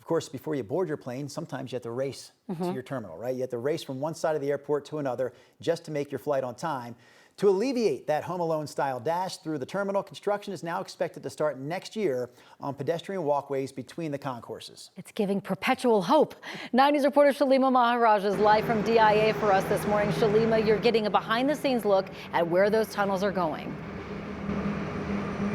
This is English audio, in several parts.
course, before you board your plane, sometimes you have to race to your terminal, right? You have to race from one side of the airport to another just to make your flight on time. To alleviate that Home Alone style dash through the terminal, construction is now expected to start next year on pedestrian walkways between the concourses. It's giving perpetual hope. 9 News reporter Shalima Maharaj is live from DIA for us this morning. Shalima, you're getting a behind the scenes look at where those tunnels are going.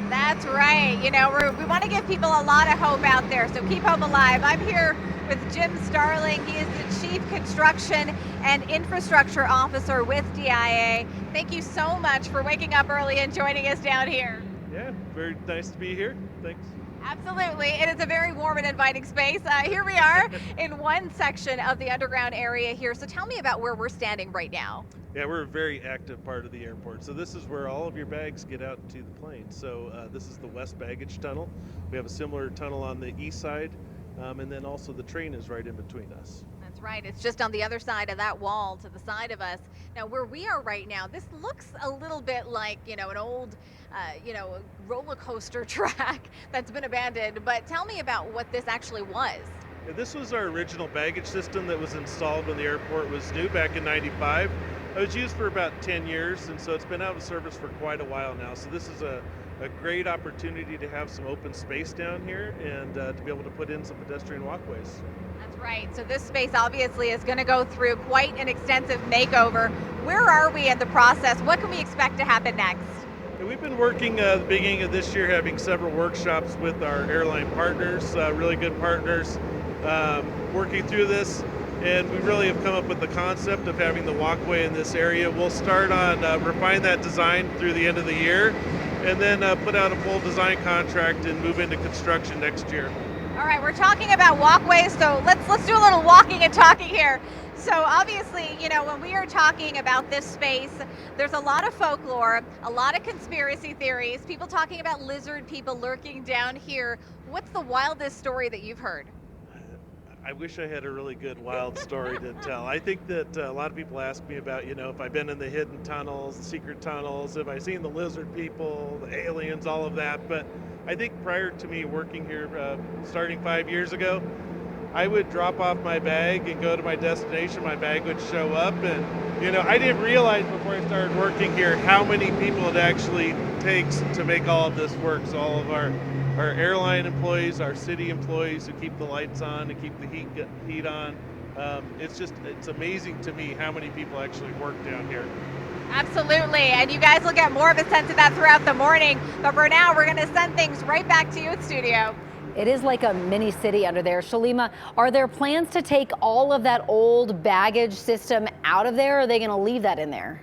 That's right. You know, we want to give people a lot of hope out there, so keep hope alive. I'm here with Jim Starling. He is the Chief Construction and Infrastructure Officer with DIA. Thank you so much for waking up early and joining us down here. Yeah, very nice to be here. Thanks. Absolutely. It is a very warm and inviting space. Here we are in one section of the underground area here. So tell me about where we're standing right now. Yeah, we're a very active part of the airport. So this is where all of your bags get out to the plane. So this is the west baggage tunnel. We have a similar tunnel on the east side. And then also the train is right in between us. That's right. It's just on the other side of that wall to the side of us. Now, where we are right now, this looks a little bit like, you know, an old, roller coaster track that's been abandoned. But tell me about what this actually was. Yeah, this was our original baggage system that was installed when the airport was new back in '95. It was used for about 10 years, and so it's been out of service for quite a while now. So this is a great opportunity to have some open space down here and to be able to put in some pedestrian walkways. That's right. So this space obviously is going to go through quite an extensive makeover. Where are we in the process? What can we expect to happen next? We've been working at the beginning of this year, having several workshops with our airline partners, really good partners, working through this. And we really have come up with the concept of having the walkway in this area. We'll start on refine that design through the end of the year, and then put out a full design contract and move into construction next year. All right, we're talking about walkways, so let's do a little walking and talking here. So obviously, you know, when we are talking about this space, there's a lot of folklore, a lot of conspiracy theories, people talking about lizard people lurking down here. What's the wildest story that you've heard? I wish I had a really good wild story to tell. I think that a lot of people ask me about, you know, if I've been in the hidden tunnels, the secret tunnels, if I've seen the lizard people, the aliens, all of that. But I think prior to me working here, starting 5 years ago, I would drop off my bag and go to my destination. My bag would show up, and, you know, I didn't realize before I started working here how many people it actually takes to make all of this work. So all of our airline employees, our city employees who keep the lights on and keep the heat on. It's amazing to me how many people actually work down here. Absolutely, and you guys will get more of a sense of that throughout the morning. But for now, we're going to send things right back to you at studio. It is like a mini city under there. Shalima, are there plans to take all of that old baggage system out of there, or are they going to leave that in there?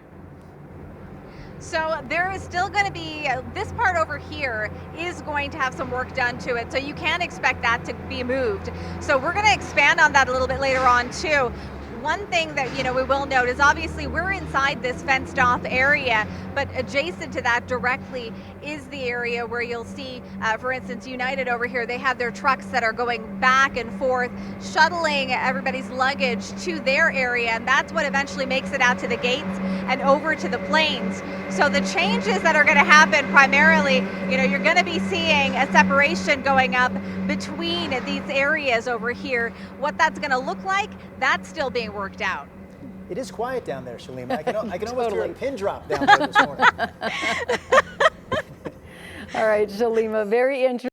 So there is still going to be, this part over here is going to have some work done to it. So you can expect that to be moved. So we're going to expand on that a little bit later on too. One thing that, you know, we will note is obviously we're inside this fenced off area, but adjacent to that directly is the area where you'll see, for instance, United over here, they have their trucks that are going back and forth, shuttling everybody's luggage to their area, and that's what eventually makes it out to the gates and over to the planes. So the changes that are going to happen primarily, you know, you're going to be seeing a separation going up between these areas over here. What that's going to look like, that's still being worked out. It is quiet down there, Shalima. I can almost hear a pin drop down there this morning. All right, Shalima, very interesting.